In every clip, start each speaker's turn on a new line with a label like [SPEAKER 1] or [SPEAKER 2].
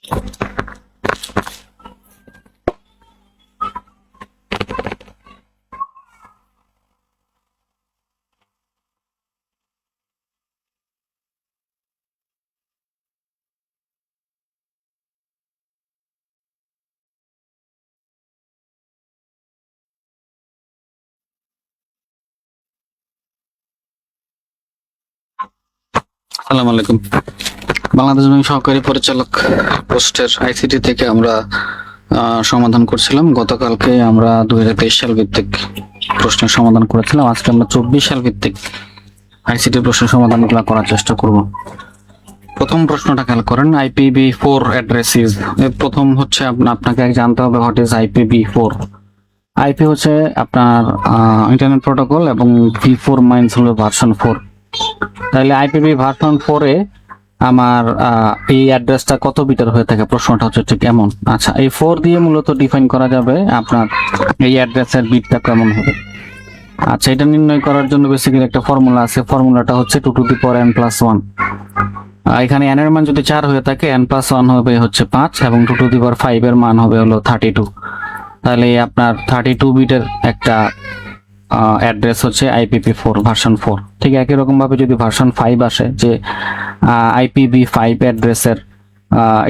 [SPEAKER 1] আসসালামু আলাইকুম। বাংলাদেশ ব্যাংক সহকারী পরিচালক পোস্টের আইসিটি থেকে আমরা সমাধান করছিলাম। গতকালকে আমরা 2023 সাল ভিত্তিক প্রশ্নের সমাধান করেছিলাম। আজকে আমরা 24 সাল ভিত্তিক আইসিটি প্রশ্নের সমাধানগুলো করার চেষ্টা করব। প্রথম প্রশ্নটা খেয়াল করেন, IPv4 অ্যাড্রেস ইজ। প্রথম হচ্ছে আপনাকে জানতে হবে হোয়াট ইজ IPv4। আইপি হচ্ছে আপনার ইন্টারনেট প্রোটোকল এবং V4 মাইন্স হলো ভার্সন 4। তাহলে IPv ভার্সন 4 এ আমার এই অ্যাড্রেসটা কত বিটের হয়ে থাকে, প্রশ্নটা হচ্ছে ঠিক এমন। আচ্ছা, এই 4 দিয়ে মূলত ডিফাইন করা যাবে আপনার এই অ্যাড্রেসের বিটটা কেমন হবে। আচ্ছা, এটা নির্ণয় করার জন্য বেসিক্যালি একটা ফর্মুলা আছে। ফর্মুলাটা হচ্ছে 2 to the power n plus 1। এখানে n এর মান যদি 4 হয়ে থাকে, n plus 1 হবে হচ্ছে 5 এবং 2 to the power 5 এর মান হবে হলো 32। তাহলে আপনার 32 বিটের একটা অ্যাড্রেস হচ্ছে IPv4 ভার্সন 4। ঠিক একই রকম ভাবে যদি ভার্সন 5 আসে যে IPv5 অ্যাড্রেসের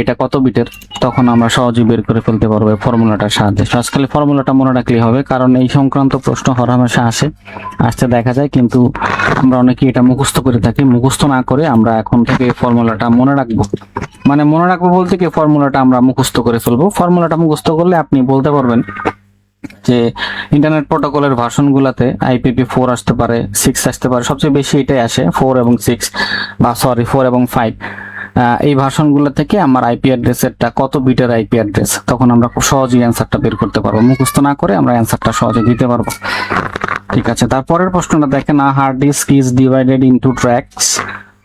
[SPEAKER 1] এটা কত বিটের, তখন আমরা সহজেই বের করে ফেলতে পারবো ফর্মুলাটার সাহায্যে। আজকাল ফর্মুলাটা মনে রাখলেই হবে, কারণ এই সংক্রান্ত প্রশ্ন হরহামেশা আসতে দেখা যায়, কিন্তু আমরা অনেকেই এটা মুখস্থ করে থাকি। মুখস্থ না করে আমরা এখন থেকে ফর্মুলাটা মনে রাখবো। মানে মনে রাখবো বলতে কি, ফর্মুলাটা আমরা মুখস্থ করে ফেলবো। ফর্মুলাটা মুখস্থ করলে আপনি বলতে পারবেন যে ইন্টারনেট প্রোটোকলের ভার্সন গুলাতে IPv4 আসতে পারে, 6 আসতে পারে, সবচেয়ে বেশি এটাই আসে 4 এবং 6 বা 4 এবং 5। এই ভার্সন গুলো থেকে আমার আইপি অ্যাড্রেসেরটা কত বিটের আইপি অ্যাড্রেস, তখন আমরা খুব সহজেই অ্যান্সারটা বের করতে পারবো। মুখস্থ না করে আমরা অ্যান্সারটা সহজে দিতে পারবো। ঠিক আছে, তারপরের প্রশ্নটা দেখেন, hard disk is divided into tracks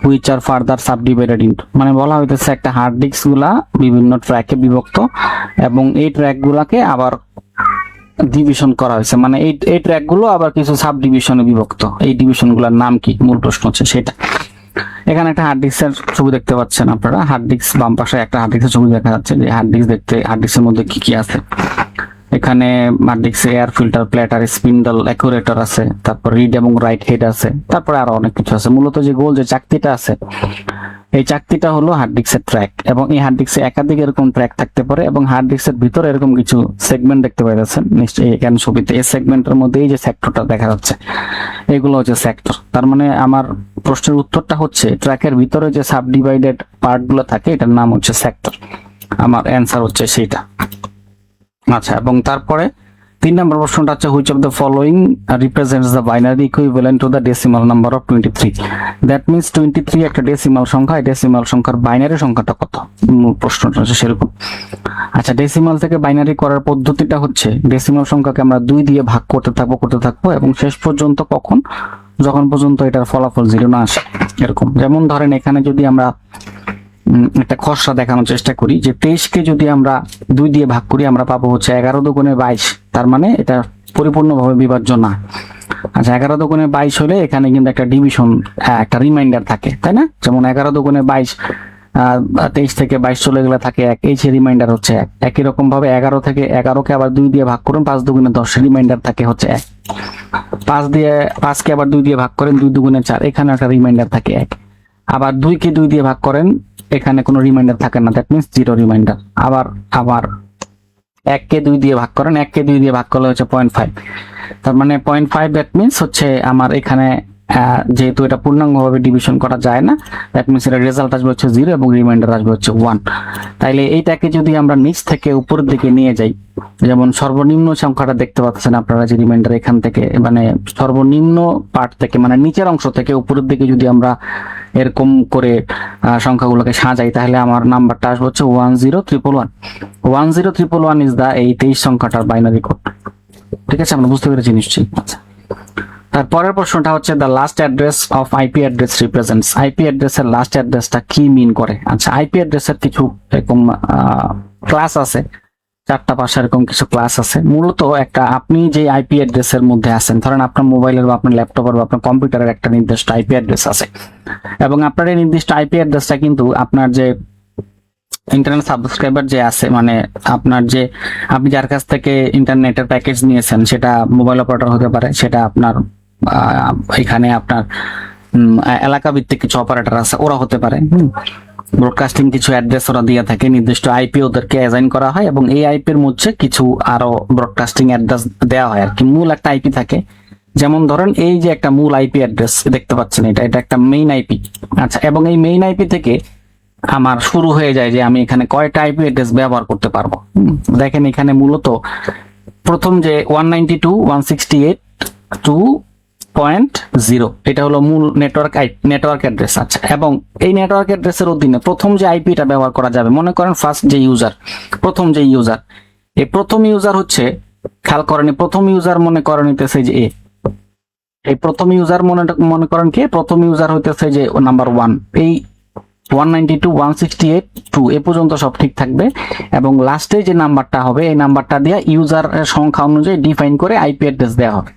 [SPEAKER 1] which are further subdivided into. মানে বলা হইতেছে একটা হার্ড ডিস্ক গুলা বিভিন্ন ট্র্যাকে বিভক্ত এবং এই ট্র্যাক গুলাকে আবার ডিভিশন করা হয়েছে। মানে এই ট্র্যাক গুলো আবার কিছু সাব ডিভিশনে বিভক্ত। এই ডিভিশন গুলোর নাম কি, মূল প্রশ্ন হচ্ছে সেটা। এখানে একটা হার্ড ডিস্কের ছবি দেখতে পাচ্ছেন আপনারা। হার্ড ডিস্ক বাম পাশে একটা হার্ড ডিস্কের ছবি দেখা যাচ্ছে। যে হার্ড ডিস্ক দেখতে, হার্ড ডিস্কের মধ্যে কি কি আছে, এখানে হার্ড ডিস্কে air filter, platter, spindle, actuator আছে, তারপর রিড এবং রাইট হেড আছে, তারপরে আরো অনেক কিছু আছে। মূলত যে গোল যে চাকতিটা আছে, এই চাকতিটা হলো হার্ড ডিস্কের ট্র্যাক। এবং এই হার্ড ডিস্কে একাধিক এরকম ট্র্যাক থাকতে পারে এবং হার্ড ডিস্কের ভিতরে এরকম কিছু সেগমেন্ট দেখতে পাচ্ছেন নিশ্চয়ই এখানে ছবিতে। এই সেগমেন্টের মধ্যে এই যে সেক্টরটা দেখা যাচ্ছে, এগুলো হচ্ছে সেক্টর। তার মানে আমার প্রশ্নের উত্তরটা হচ্ছে ট্র্যাকের ভিতরে যে সাব ডিভাইডেড পার্ট গুলো থাকে, এটার নাম হচ্ছে সেক্টর। আমার অ্যান্সার হচ্ছে সেইটা। আচ্ছা, এবং তারপরে 3 নম্বর প্রশ্নটা হচ্ছে which of the following represents the binary equivalent to the decimal number of 23। That means 23 একটা ডেসিমাল সংখ্যা। এই ডেসিমাল সংখ্যার বাইনারি সংখ্যাটা কত, প্রশ্নটা হচ্ছে সেরকম। আচ্ছা, ডেসিমাল থেকে বাইনারি করার পদ্ধতিটা হচ্ছে ডেসিমাল সংখ্যাকে আমরা 2 দিয়ে ভাগ করতে থাকবো এবং শেষ পর্যন্ত কখন, যখন পর্যন্ত এটার ফলাফল 0 না আসে। এরকম যেমন ধরেন এখানে যদি আমরা একটা খসড়া দেখানোর চেষ্টা করি যে 23কে যদি আমরা 2 দিয়ে ভাগ করি, আমরা পাবো হচ্ছে 11 দুগুণে 22। তার মানে এটা পরিপূর্ণভাবে বিভাজ্য না। আচ্ছা, 11 দুগুণে 22 হলে এখানে কিন্তু একটা ডিভিশন, একটা রিমাইন্ডার থাকে, তাই না? যেমন 11 দুগুণে 22, 23 থেকে 22 চলে গেলে থাকে 1, এই যে রিমাইন্ডার হচ্ছে 1। একই রকম ভাবে 11 থেকে 11কে আবার 2 দিয়ে ভাগ করুন, 5 দুগুণে 10, রিমাইন্ডার থাকে হচ্ছে 1। 5কে আবার 2 দিয়ে ভাগ করেন, 2 দুগুণে 4, এখানে একটা রিমাইন্ডার থাকে 1। আবার 2কে 2 দিয়ে ভাগ করেন, এখানে কোনো রিমাইন্ডার থাকে না, দ্যাট মিন্স 0 রিমাইন্ডার। আবার 1কে 2 দিয়ে ভাগ করেন, 1কে 2 দিয়ে ভাগ করলে হচ্ছে 0.5। তার মানে 0.5 দ্যাট মিন্স হচ্ছে আমার এখানে যেহেতু এটা পূর্ণাঙ্গভাবে ডিভিশন করা যায় না, দ্যাট মিন্স এটা রেজাল্ট আসবে হচ্ছে 0 এবং রিমাইন্ডার আসবে হচ্ছে 1। তাইলে এইটাকে যদি আমরা নিচ থেকে উপরের দিকে নিয়ে যাই, যেমন সর্বনিম্ন সংখ্যাটা দেখতে পাচ্ছেন আপনারা, যে রিমাইন্ডার এখান থেকে মানে সর্বনিম্ন পার্ট থেকে মানে নিচের অংশ থেকে উপরের দিকে যদি আমরা এরকম করে সংখ্যাগুলোকে সাজাই, তাহলে আমার নাম্বারটা আসবে হচ্ছে 10111। 10111 ইজ দা এই 23 সংখ্যাটার বাইনারি কোড। ঠিক আছে, আমরা বুঝতে পেরেছি নিশ্চয়ই। আচ্ছা, তারপরের প্রশ্নটা হচ্ছে the last address of IP address represents. IP অ্যাড্রেসের লাস্ট অ্যাড্রেসটা কি মিন করে? আচ্ছা, আইপি অ্যাড্রেসের কিছু এরকম ক্লাস আছে, 4টা 5টা এরকম কিছু ক্লাস আছে। মূলত একটা আপনি যে আইপি অ্যাড্রেসের মধ্যে আছেন, ধরেন আপনার মোবাইলের বা আপনার ল্যাপটপের বা আপনার কম্পিউটারের একটা নির্দিষ্ট আইপি অ্যাড্রেস আছে এবং আপনার এই নির্দিষ্ট আইপি অ্যাড্রেসটা কিন্তু আপনার যে ইন্টারনেট সাবস্ক্রাইবার যে আছে, মানে আপনার যে আপনি যার কাছ থেকে ইন্টারনেটের প্যাকেজ নিয়েছেন, সেটা মোবাইল অপারেটর হতে পারে, সেটা আপনার এখানে আপনার এলাকা ভিত্তিক কিছু অপারেটর আছে, ওরা হতে পারে। ব্রডকাস্টিং কিছু অ্যাড্রেস ওরা দিয়ে থাকে, নির্দিষ্ট আইপি ওদেরকে অ্যাসাইন করা হয়, এবং এই আইপির মধ্যে কিছু আরো ব্রডকাস্টিং অ্যাড্রেস দেওয়া হয় আর কি। মূল একটা আইপি থাকে, যেমন ধরেন এই যে একটা মূল আইপি অ্যাড্রেস দেখতে পাচ্ছেন, এটা একটা মেইন আইপি। আচ্ছা, এবং এই মেইন আইপি থেকে আমার শুরু হয়ে যায় যে আমি এখানে কয়টা আইপি অ্যাড্রেস ব্যবহার করতে পারবো। দেখেন এখানে মূলত প্রথম যে 192.168.2.0 এটা হলো মূল নেটওয়ার্ক অ্যাড্রেস। আচ্ছা, এবং এই নেটওয়ার্ক অ্যাড্রেসের অধীনে প্রথম যে আইপিটা ব্যবহার করা যাবে, মনে করেন ফার্স্ট যে ইউজার, এই প্রথম ইউজার হচ্ছে, খেয়াল করেন প্রথম ইউজার মনে করেন নিতেছে যে এই প্রথম ইউজার মনে করেন কে, প্রথম ইউজার হইতেছে যে নাম্বার 1। এই 192.168.2 এ পর্যন্ত সব ঠিক থাকবে, এবং লাস্টে যে নাম্বারটা হবে এই নাম্বারটা দিয়ে ইউজার সংখ্যা অনুযায়ী ডিফাইন করে আইপি অ্যাড্রেস দেওয়া হবে।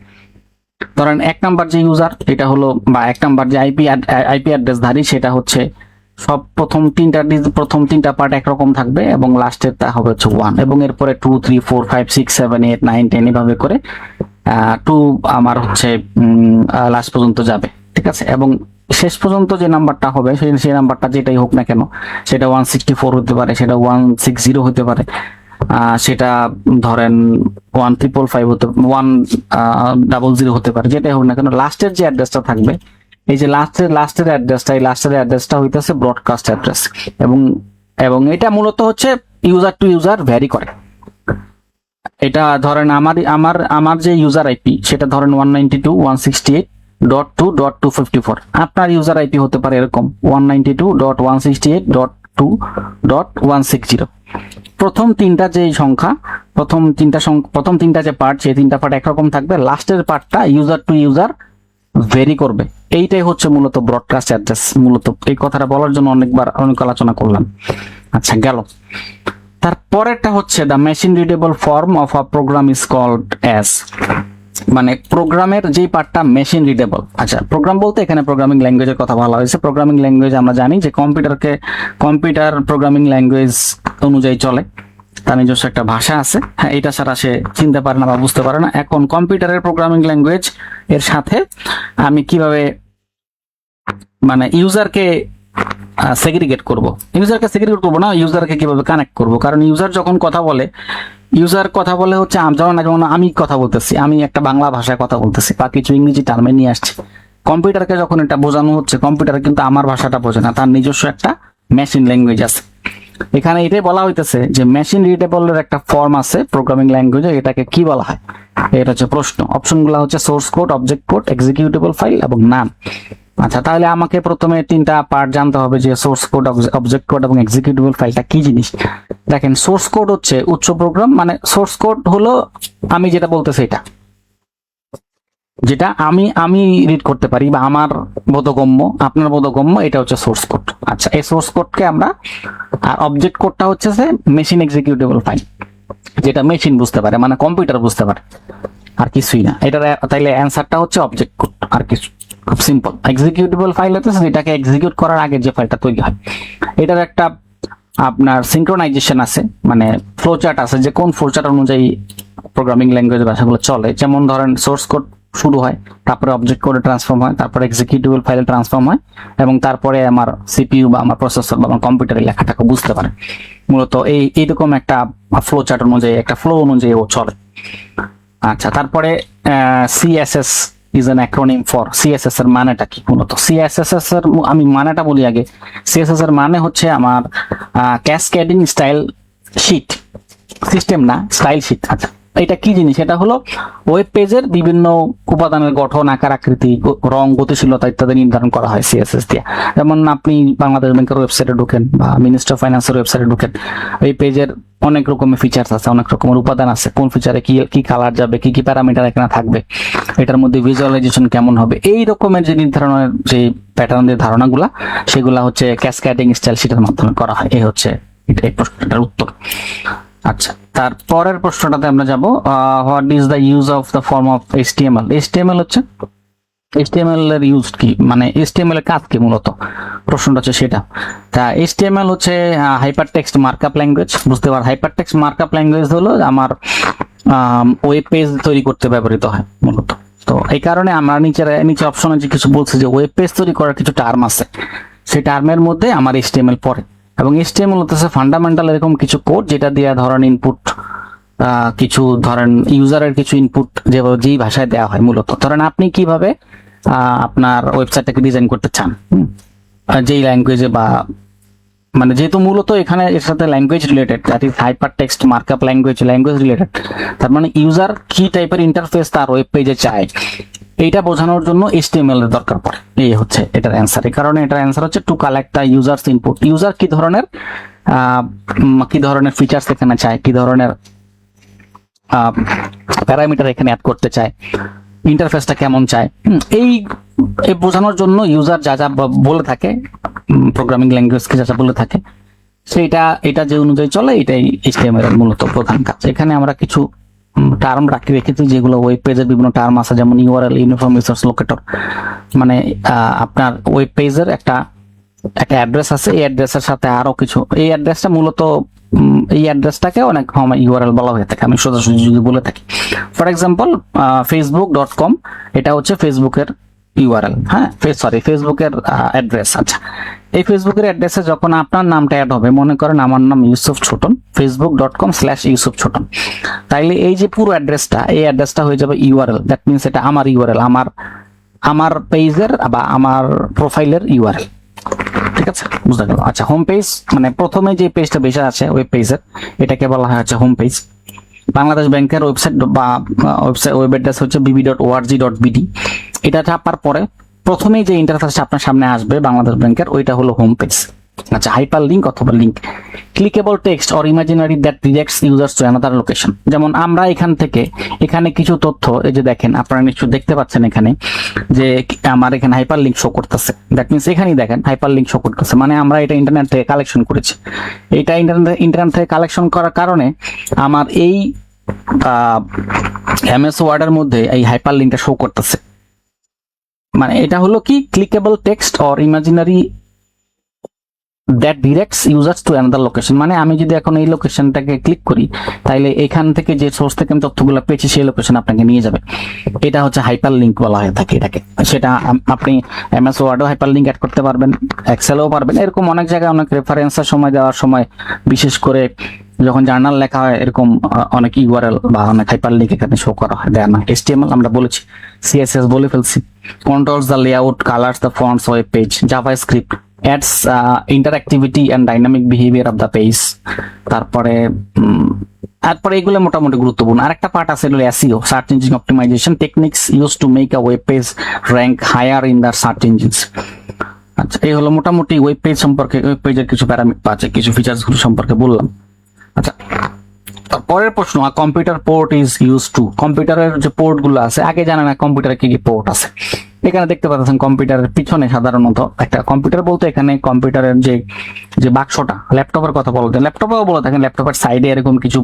[SPEAKER 1] ধরেন 1 নাম্বার যে ইউজার, এটা হলো, বা 1 নাম্বার যে আইপি অ্যাড্রেস ধারী, সেটা হচ্ছে সব প্রথম তিনটা পার্ট একরকম থাকবে, এবং লাস্টের তা হবে হচ্ছে 1, এবং এরপরে 2 3 4 5 6 7 8 9 10 এভাবে করে 2 আমার হচ্ছে লাস্ট পর্যন্ত যাবে, ঠিক আছে। এবং শেষ পর্যন্ত যে নাম্বারটা হবে সেই নাম্বারটা যেটাই হোক না কেন, সেটা 164 হতে পারে, সেটা 160 হতে পারে, সেটা ধরেন 1555 হতে 100 হতে পারে, যেটাই হোক না কেন, লাস্টের যে অ্যাড্রেসটা থাকবে, এই যে লাস্টের অ্যাড্রেসটা হইতেছে ব্রডকাস্ট অ্যাড্রেস। এবং এটা মূলত হচ্ছে ইউজার টু ইউজার ভ্যারি করে। এটা ধরেন আমার যে ইউজার আইপি, সেটা ধরেন 192.168.2.254, আপনার ইউজার আইপি হতে পারে এরকম 192.168.2.160। প্রথম তিনটা যে সংখ্যা, প্রথম তিনটা যে পার্ট, সেই তিনটা পার্ট একরকম থাকবে, লাস্টের পার্টটা ইউজার টু ইউজার ভেরি করবে। এইটাই হচ্ছে মূলত ব্রডকাস্ট অ্যাড্রেস। মূলত এই কথাটা বলার জন্য অনেক আলোচনা করলাম। আচ্ছা, গেল। তারপরেরটা হচ্ছে the machine readable form of a program is called as, মানে প্রোগ্রামের যেই পার্টটা মেশিন রিডেবল। আচ্ছা, প্রোগ্রাম বলতে এখানে প্রোগ্রামিং ল্যাঙ্গুয়েজের কথা বলা হয়েছে। প্রোগ্রামিং ল্যাঙ্গুয়েজ আমরা জানি যে কম্পিউটার প্রোগ্রামিং ল্যাঙ্গুয়েজ অনুযায়ী চলে, তার নিজস্ব একটা ভাষা আছে। হ্যাঁ, এটা ছাড়া সে চিনতে পারে না বা বুঝতে পারে না। এখন কম্পিউটারের প্রোগ্রামিং ল্যাঙ্গুয়েজ এর সাথে আমি কিভাবে মানে ইউজারকে সেগ্রিগেট করব না, ইউজারকে কিভাবে কানেক্ট করব। কারণ ইউজার যখন কথা বলে হচ্ছে যেমন আমি কথা বলতেছি, আমি একটা বাংলা ভাষায় কথা বলতেছি বা কিছু ইংরেজি টার্মে নিয়ে আসছি। কম্পিউটারকে যখন এটা বোঝানো হচ্ছে, কম্পিউটার কিন্তু আমার ভাষাটা বোঝে না, তার নিজস্ব একটা মেশিন ল্যাঙ্গুয়েজ আছে। এখানে এটাই বলা হইতেছে যে মেশিন রিডেবলের একটা ফর্ম আছে প্রোগ্রামিং ল্যাঙ্গুয়েজে, এটাকে কি বলা হয়? এটা হচ্ছে প্রশ্ন। অপশনগুলো হচ্ছে source code, object code, executable file এবং নাম। আচ্ছা, তাহলে আমাকে প্রথমে তিনটা পার্ট জানতে হবে যে সোর্স কোড, অবজেক্ট কোড এবং এক্সিকিউটেবল ফাইলটা কি জিনিস। দেখেন, সোর্স কোড হচ্ছে উচ্চ প্রোগ্রাম, মানে সোর্স কোড হলো আমি যেটা বলতেছি, যেটা আমি রিড করতে পারি বা আমার বোধগম্য, আপনার বোধগম্য, এটা হচ্ছে সোর্স কোড। আচ্ছা, এই সোর্স কোডকে আমরা, আর অবজেক্ট কোডটা হচ্ছে মেশিন এক্সিকিউটেবল ফাইল, যেটা মেশিন বুঝতে পারে, মানে কম্পিউটার বুঝতে পারে, আর কিছুই না। এটার তাইলে অ্যান্সারটা হচ্ছে অবজেক্ট কোড, আর কিছু। খুব সিম্পল। এক্সিকিউটেবল ফাইল হচ্ছে যেটাকে এক্সিকিউট করার আগে যে ফাইলটা তৈরি হয়। এটার একটা আপনার সিনক্রোনাইজেশন আছে, মানে ফ্লো চার্ট আছে, যে কোন ফ্লো চার্ট অনুযায়ী প্রোগ্রামিং ল্যাঙ্গুয়েজ ভাষাগুলো চলে। যেমন ধরেন সোর্স কোড শুরু হয়, তারপরে অবজেক্ট কোডে ট্রান্সফর্ম হয়, তারপরে এক্সিকিউটেবল ফাইলে ট্রান্সফর্ম হয়, এবং তারপরে আমার সিপিইউ বা আমার প্রসেসর বা আমার কম্পিউটারের লেখাটাকে বুঝতে পারে। মূলত এইরকম একটা ফ্লো চার্ট অনুযায়ী, একটা ফ্লো অনুযায়ী ও চলে। আচ্ছা, তারপরে CSS is an acronym for. CSS এর মানেটা কি? মূলত সিএসএস এর আমি মানেটা বলি আগে। সিএসএস এর মানে হচ্ছে আমার ক্যাসকেডিং স্টাইল শিট, সিস্টেম না, স্টাইল শিট। আচ্ছা, এটা কি জিনিস? এটা হলো ওয়েব পেজের বিভিন্ন উপাদানের গঠন, আকার, আকৃতি, রং, গতিশীলতা ইত্যাদি নির্ধারণ করা হয় সিএসএস দিয়ে। যেমন আপনি বাংলাদেশ ব্যাংকের ওয়েবসাইটে ঢুকেন বা মিনিস্টার অফ ফাইন্যান্সের ওয়েবসাইটে ঢুকেন, ওই পেজের অনেক রকমের ফিচার্স আছে, অনেক রকমের উপাদান আছে, কোন ফিচারে কি কালার যাবে, কি প্যারামিটার এখানে থাকবে, এটার মধ্যে ভিজুয়ালাইজেশন কেমন হবে, এই রকমের যে নির্ধারণের যে প্যাটার্নের ধারণাগুলা, সেগুলা হচ্ছে ক্যাসকেডিং স্টাইল শিটের মাধ্যমে করা হয়। এই হচ্ছে এই প্রশ্নটার উত্তর। আচ্ছা, তারপরের প্রশ্নটাতে আমরা যাব, what is the use of the form of HTML. HTML হচ্ছে HTML এর ইউজ কি, মানে HTML এর কাজ কি মূলত, প্রশ্নটা হচ্ছে সেটা। তা HTML হচ্ছে হাইপার টেক্সট মার্কআপ ল্যাঙ্গুয়েজ। বুঝতে পার, হাইপার টেক্সট মার্কআপ ল্যাঙ্গুয়েজ হলো আমার ওয়েব পেজ তৈরি করতে ব্যবহৃত হয় মূলত। তো এই কারণে আমরা নিচে অপশনে যে কিছু বলছি যে ওয়েব পেজ তৈরি করার কিছু টার্ম আছে, সেই টার্মের মধ্যে আমার HTML পড়ে। এবং HTML হচ্ছে ফান্ডামেন্টাল এরকম কিছু কোড যেটা দিয়ে ধরেন ইনপুট কিছু ধরেন ইউজারের কিছু ইনপুট যেই ভাষায় দেওয়া হয় মূলত। ধরেন আপনি কিভাবে আপনার ওয়েবসাইটটাকে ডিজাইন করতে চান, যেই ল্যাঙ্গুয়েজে বা মানে যেহেতু মূলত এখানে এর সাথে language related, that is hyper text markup language related, তার মানে ইউজার কি টাইপের ইন্টারফেস তার ওয়েব পেজে চায় এইটা বোঝানোর জন্য HTML এর দরকার পড়ে। এই হচ্ছে এটার অ্যান্সার। এই কারণে এটার অ্যান্সার হচ্ছে to collect the users input. User কি ধরনের ফিচার্স এখানে চায়, কি ধরনের প্যারামিটার এখানে অ্যাড করতে চায়, ইন্টারফেসটা কেমন চায়, এই বোঝানোর জন্য ইউজার যা যা বলে থাকে, প্রোগ্রামিং ল্যাঙ্গুয়েজকে যা যা বলে থাকে সেইটা এটা যে অনুযায়ী চলে, এটাই HTML এর মূলত প্রধান কাজ। এখানে আমরা কিছু টার্ম রেখেছি যেগুলো ওয়েব পেজের বিভিন্ন টার্ম আছে, যেমন ইউআরএল, ইউনিফর্ম রিসোর্স লোকেটর, মানে আপনার ওয়েব পেজের একটা অ্যাড্রেস আছে, এই অ্যাড্রেসের সাথে আরো কিছু, এই অ্যাড্রেসটা মূলত এই অ্যাড্রেসটাকে অনেক সময় ইউআরএল বলা হয়ে থাকে, আমি সোজাসুজি যদি বলে থাকি। ফর এক্সাম্পল facebook.com, এটা হচ্ছে ফেসবুকের ইউআরএল, হ্যাঁ ফেসবুকের অ্যাড্রেস। আচ্ছা, এই ফেসবুকের অ্যাড্রেসে যখন আপনার নামটা অ্যাড হবে, মনে করেন আমার নাম ইউসুফ ছোটন, facebook.com/ইউসুফ ছোটন, তাইলে এই যে পুরো অ্যাড্রেসটা, এই অ্যাড্রেসটা হয়ে যাবে ইউআরএল। দ্যাট মিনস এটা আমার ইউআরএল, আমার পেজের বা আমার প্রোফাইলের ইউআরএল। ঠিক আছে, বুঝতে গেল? আচ্ছা, হোম পেজ মানে প্রথমে যে পেজটা বেশি আছে ওয়েব পেজের, এটাকে বলা হয় হচ্ছে হোম পেজ। বাংলাদেশ ব্যাংকের ওয়েবসাইট বা ওয়েব অ্যাড্রেস হচ্ছে bb.org.bd। এটা চাপার পরে প্রথমেই যে ইন্টারফেসটা আপনার সামনে আসবে বাংলাদেশ ব্যাংকের, ওইটা হলো হোম পেজ। আচ্ছা, হাইপার লিঙ্ক অথবা link, clickable text or imaginary that directs users to another location. যেমন আমরা এখানে কিছু তথ্য, এই যে দেখেন, আপনারা নিশ্চয়ই দেখতে পাচ্ছেন এখানে যে আমার এখানে হাইপার লিঙ্ক শো করতেছে। দ্যাট মিনস এখানেই দেখেন হাইপার লিঙ্ক শো করতেছে, মানে আমরা এটা ইন্টারনেট থেকে কালেকশন করেছি। এইটা ইন্টারনেট থেকে কালেকশন করার কারণে আমার এই MS ওয়ার্ডের মধ্যে এই হাইপার লিঙ্কটা শো করতেছে। মানে এটা হলো কি, clickable text or imaginary that directs users to another location. মানে আমি যদি এখন এই লোকেশনটাকে ক্লিক করি, তাহলে এখান থেকে যে সোর্স থেকে আমি তথ্যগুলো পেয়েছি সেই লোকেশন আপনাকে নিয়ে যাবে। এটা হচ্ছে হাইপার লিঙ্ক বলা হয়ে থাকে এটাকে। সেটা আপনি MS ওয়ার্ডেও হাইপার লিঙ্ক অ্যাড করতে পারবেন, এক্সেলেও পারবেন। এরকম অনেক জায়গায় অনেক রেফারেন্সের সময় দেওয়ার সময়, বিশেষ করে যখন জার্নাল লেখা হয়, এরকম অনেক ইউআরএল বা অনেক হাইপার লিঙ্ক এখানে শো করা হয়, দেয় না। HTML আমরা বলেছি, CSS বলে ফেলছি, controls the layout, colours the fonts web page, JavaScript adds interactivity and dynamic behavior of the page। তারপরে এগুলো মোটামুটি গুরুত্বপূর্ণ। আরেকটা পার্ট আছে, এগুলো SEO, search engine optimisation techniques use to make a web page rank higher in the search engines. আচ্ছা, এই হলো মোটামুটি ওয়েব পেজ সম্পর্কে, ওয়েব পেজের কিছু প্যারামিটার আছে, কিছু ফিচার্স গুলো সম্পর্কে বললাম। আচ্ছা, পরের প্রশ্ন, computer port is use to. কম্পিউটারের যে পোর্ট গুলো আছে, আগে জানা না কম্পিউটারে কি কি পোর্ট আছে। এখানে দেখতে পাচ্ছেন কম্পিউটারের পিছনে সাধারণত একটা, কম্পিউটার বলতে এখানে কম্পিউটারের যে বাক্সটা, ল্যাপটপের কথা বলতে, ল্যাপটপেও বলে থাকেন, ল্যাপটপের সাইডে এরকম কিছু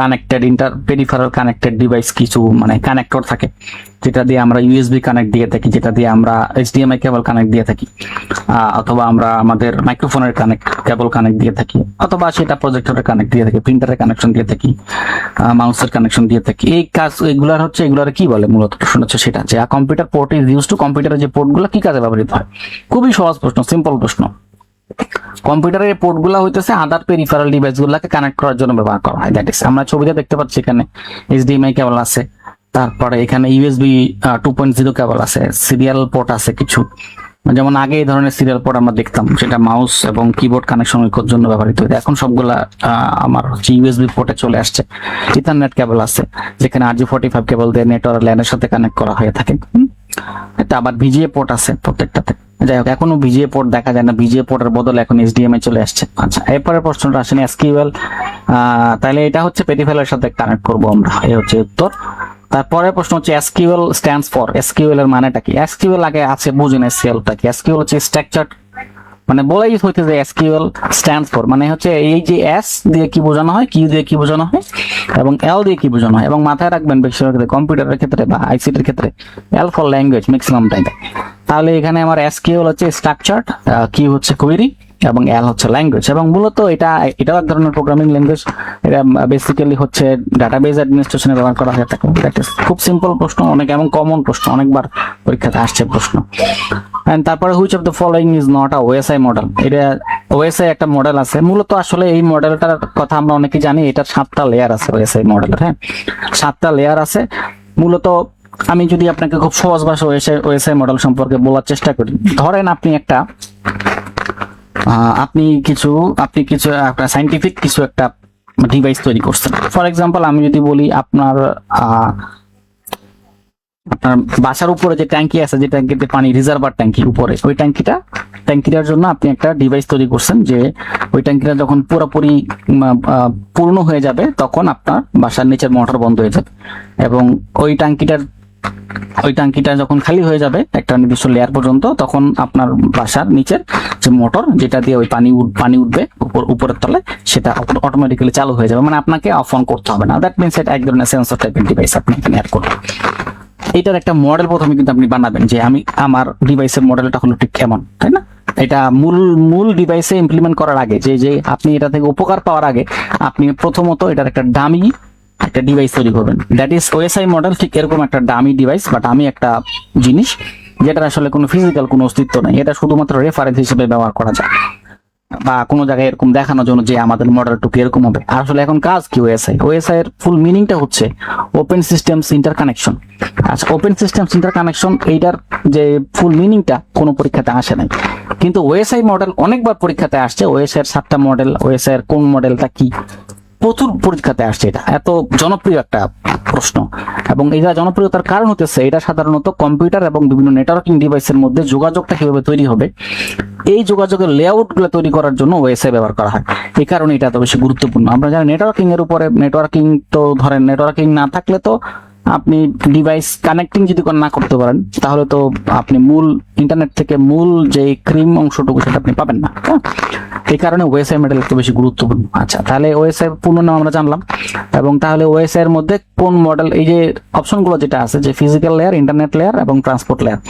[SPEAKER 1] কানেক্টেড পেরিফেরাল কানেক্টেড ডিভাইস, কিছু মানে কানেক্টর থাকে, যেটা দিয়ে আমরা USB কানেক্ট দিয়ে থাকি, যেটা দিয়ে আমরা HDMI কেবল কানেক্ট দিয়ে থাকি, অথবা আমরা আমাদের মাইক্রোফোনের কেবল কানেক্ট দিয়ে থাকি, অথবা সেটা প্রজেক্টরের কানেক্ট দিয়ে থাকি, প্রিন্টারের কানেকশন দিয়ে থাকি, মাউসের কানেকশন দিয়ে থাকি। এই কাজ এগুলার কি বলে মূলত, প্রশ্ন হচ্ছে সেটা যে computer port is use to, কম্পিউটারের যে পোর্টগুলো কি কাজে ব্যবহৃত হয়। খুবই সহজ প্রশ্ন, সিম্পল প্রশ্ন। কম্পিউটারের পোর্টগুলো হইতেছে আদার পেরিফেরাল ডিভাইসগুলোকে কানেক্ট করার জন্য ব্যবহার করা হয়। দ্যাট ইজ, আমরা ছবিতে দেখতে পাচ্ছি এখানে HDMI কেবল আছে, তারপরে এখানে USB 2.0 কেবল আছে, সিরিয়াল পোর্ট আছে কিছু, যেমন আগে এই ধরনের সিরিয়াল পোর্ট আমরা দেখতাম, সেটা মাউস এবং কিবোর্ড কানেকশন ঐক্যের জন্য ব্যবহৃত হতো। এখন সবগুলা আমার হচ্ছে USB পোর্টে চলে আসছে। ইথারনেট কেবল আছে, যেখানে RJ45 কেবল দিয়ে নেটওয়ার্ক ল্যানের সাথে কানেক্ট করা হয়ে থাকে। এটা আবার VGA পোর্ট আছে প্রত্যেকটাতে। যাই হোক, এখনো VGA পোর্ট দেখা যায় না, VGA পোর্টের বদলে এখন HDMI চলে আসছে। আচ্ছা, এরপরের প্রশ্নটা আসেনি SQL, তাহলে এটা হচ্ছে পেরিফেরালের সাথে কানেক্ট করবো আমরা, এই হচ্ছে উত্তর। তারপরে প্রশ্ন হচ্ছে SQL স্ট্যান্ডস ফর। SQL এর মানেটা কি? SQL আগে আছে, বুঝেন SQL টা কি। SQL হচ্ছে স্ট্রাকচার্ড মানে বলাই হইতে যে এসকিউএল স্ট্যান্ডস ফর, মানে হচ্ছে এই যে এস দিয়ে কি বোঝানো হয়, কিউ দিয়ে কি বোঝানো হয় এবং এল দিয়ে কি বোঝানো হয়। এবং মাথায় রাখবেন বেশিরভাগ ক্ষেত্রে কম্পিউটারের ক্ষেত্রে বা আইসিটির ক্ষেত্রে L for language maximum time. তাহলে এখানে আমার এসকিউএল হচ্ছে স্ট্রাকচার্ড, কিউ হচ্ছে কোয়েরি এবং এল হচ্ছে ল্যাঙ্গুয়েজ। এবং মূলত এটাও এক ধরনের প্রোগ্রামিং ল্যাঙ্গুয়েজ। এটা বেসিক্যালি হচ্ছে ডাটাবেজ অ্যাডমিনিস্ট্রেশনে ব্যবহার করা হয়ে থাকে। খুব সিম্পল প্রশ্ন, অনেক এবং কমন প্রশ্ন, অনেকবার পরীক্ষাতে আসছে প্রশ্ন। এন্ড তারপরে which of the following is not a OSI model. এটা ওএসআই একটা মডেল আছে, মূলত আসলে এই মডেলটার কথা আমরা অনেকেই জানি, এটার 7টা লেয়ার আছে ওএসআই মডেলের। হ্যাঁ, 7টা লেয়ার আছে মূলত। আমি যদি আপনাকে খুব সহজ ভাষা ওএসআই মডেল সম্পর্কে বলার চেষ্টা করি, ধরেন আপনি কিছু আপনার সাইন্টিফিক কিছু একটা ডিভাইস তৈরি করছেন। ফর এক্সাম্পল আমি যদি বলি আপনার বাসার উপরে যে ট্যাঙ্কি আছে, যে ট্যাঙ্কিতে পানি, রিজার্ভার ট্যাঙ্কি উপরে, ওই ট্যাঙ্কিটার জন্য আপনি একটা ডিভাইস তৈরি করছেন যে ওই ট্যাঙ্কিটা যখন পুরোপুরি পূর্ণ হয়ে যাবে তখন আপনার বাসার নিচের মোটর বন্ধ হয়ে যাবে, এবং ওই ট্যাঙ্কিটা যখন খালি হয়ে যাবে একটা নির্দিষ্ট লেয়ার পর্যন্ত, তখন আপনার বাসার নিচের যে মোটর যেটা দিয়ে ওই পানি উঠবে উপরের তলে, সেটা অটোমেটিক্যালি চালু হয়ে যাবে, মানে আপনাকে অফ অন করতে হবে না। দ্যাট মিনস এটা এক ধরনের সেন্সর টাইপের ডিভাইস আপনি এখানে অ্যাড করবেন। এটার একটা মডেল প্রথমে কিন্তু আপনি বানাবেন যে আমার ডিভাইসের মডেলটা হলো ঠিক কেমন, তাই না? এটা মূল ডিভাইসে ইমপ্লিমেন্ট করার আগে, যে আপনি এটা থেকে উপকার পাওয়ার আগে আপনি প্রথমত এটার একটা ডামি একটা ডিভাইস তৈরি করবেন। That is OSI model. ঠিক এরকম একটা ডামি ডিভাইস বা ডামি একটা জিনিস যেটার আসলে কোনো ফিজিক্যাল কোনো অস্তিত্ব নেই, এটা শুধুমাত্র রেফারেন্স হিসেবে ব্যবহার করা যায় বা কোনো জায়গায় এরকম দেখানোর জন্য যে আমাদের মডেলটুকু এরকম হবে। আসলে এখন কাজ কি ওএসআই এর ফুল মিনিংটা হচ্ছে ওপেন সিস্টেমস ইন্টারকানেকশন। আচ্ছা, ওপেন সিস্টেমস ইন্টারকানেকশন এইটার যে ফুল মিনিংটা কোনো পরীক্ষাতে আসে নাই, কিন্তু ওএসআই মডেল অনেকবার পরীক্ষাতে আসছে। ওএসআই এর 7টা মডেল, ওএসআই এর কোন মডেলটা কি, প্রচুর পরীক্ষাতে আসছে। এটা এত জনপ্রিয় একটা প্রশ্ন, এবং এটা জনপ্রিয়তার কারণ হতেছে এটা সাধারণত কম্পিউটার এবং বিভিন্ন নেটওয়ার্কিং ডিভাইসের মধ্যে যোগাযোগটা কিভাবে তৈরি হবে, এই যোগাযোগের লেআউট গুলো তৈরি করার জন্য ওএসআই ব্যবহার করা হয়। এই কারণে এটা এত বেশি গুরুত্বপূর্ণ। আমরা জানি নেটওয়ার্কিং এর উপরে, নেটওয়ার্কিং তো ধরেন নেটওয়ার্কিং না থাকলে তো আপনি ডিভাইস কানেক্টিং যদি না করতে পারেন তাহলে তো আপনি মূল ইন্টারনেট থেকে মূল যে ক্রিম অংশটুকু সেটা আপনি পাবেন না। এই কারণে ওএসআই মডেল একটু বেশি গুরুত্বপূর্ণ। আচ্ছা, তাহলে ওএসআই পূর্ণ নাম আমরা জানলাম, এবং তাহলে ওএসআই এর মধ্যে কোন মডেল, এই যে অপশনগুলো যেটা আছে যে ফিজিক্যাল লেয়ার, ইন্টারনেট লেয়ার এবং ট্রান্সপোর্ট লেয়ার,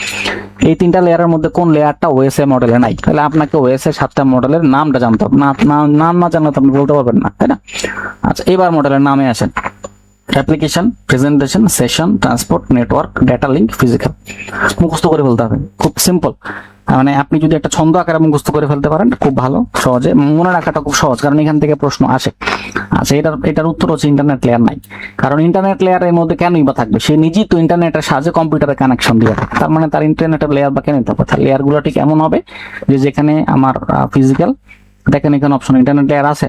[SPEAKER 1] এই 3টা লেয়ারের মধ্যে কোন লেয়ারটা ওএসআই মডেলে নাই, তাহলে আপনাকে ওএসআই 7টা মডেলের নামটা জানতে হবে। নাম না জানলে তো আপনি বলতে পারবেন না, তাই না? আচ্ছা, এবার মডেলের নামে আসেন। Application, presentation, session, transport, network, data link, physical. মুখস্থ করে ফেলতে হবে, খুব সিম্পল। মানে আপনি যদি একটা ছন্দ আকারে মুখস্থ করে ফেলতে পারেন খুব ভালো, সহজে মনে রাখাটা খুব সহজ, কারণ এখান থেকে প্রশ্ন আসে। আচ্ছা, এটার উত্তর হচ্ছে ইন্টারনেট লেয়ার নাই। কারণ ইন্টারনেট লেয়ারের মধ্যে কেনই বা থাকবে, সে নিজেই তো ইন্টারনেটের সাহায্যে কম্পিউটারে কানেকশন দিয়ে থাকে, তার মানে তার ইন্টারনেটের লেয়ার বা কেন থাকবে? তার লেয়ার গুলো ঠিক এমন হবে যে যেখানে আমার ফিজিক্যাল, দেখেন এখানে অপশন ইন্টারনেট লেয়ার আছে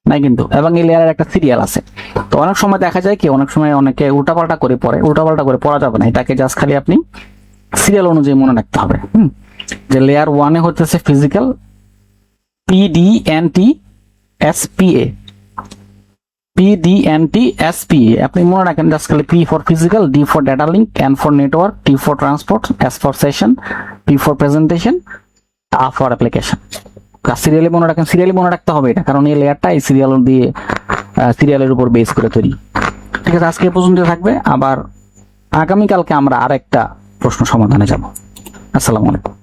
[SPEAKER 1] নাই কিন্তু, এবং এই লেয়ারের একটা সিরিয়াল আছে। তো অনেক সময় দেখা যায় কি, অনেক সময় অনেকে উল্টাপাল্টা করে পড়া যাবে না, এটাকে জাস্ট খালি আপনি সিরিয়াল অনুযায়ী মনে রাখতে হবে। যে লেয়ার 1 হচ্ছে ফিজিক্যাল, PDNT-SPA, আপনি মনে রাখেন জাস্ট খালি P for physical, D for data link, N for network, T for transport, S for session, P for presentation, A for application. Serially মনে রাখেন, সিরিয়ালি মনে রাখতে হবে এটা, কারণ এই লেয়ারটা এই সিরিয়ালের উপর বেস করে তৈরি। ঠিক আছে, আজকে পর্যন্ত থাকবে, আবার আগামীকালকে আমরা আরেকটা প্রশ্ন সমাধানে যাব। আসসালামু আলাইকুম।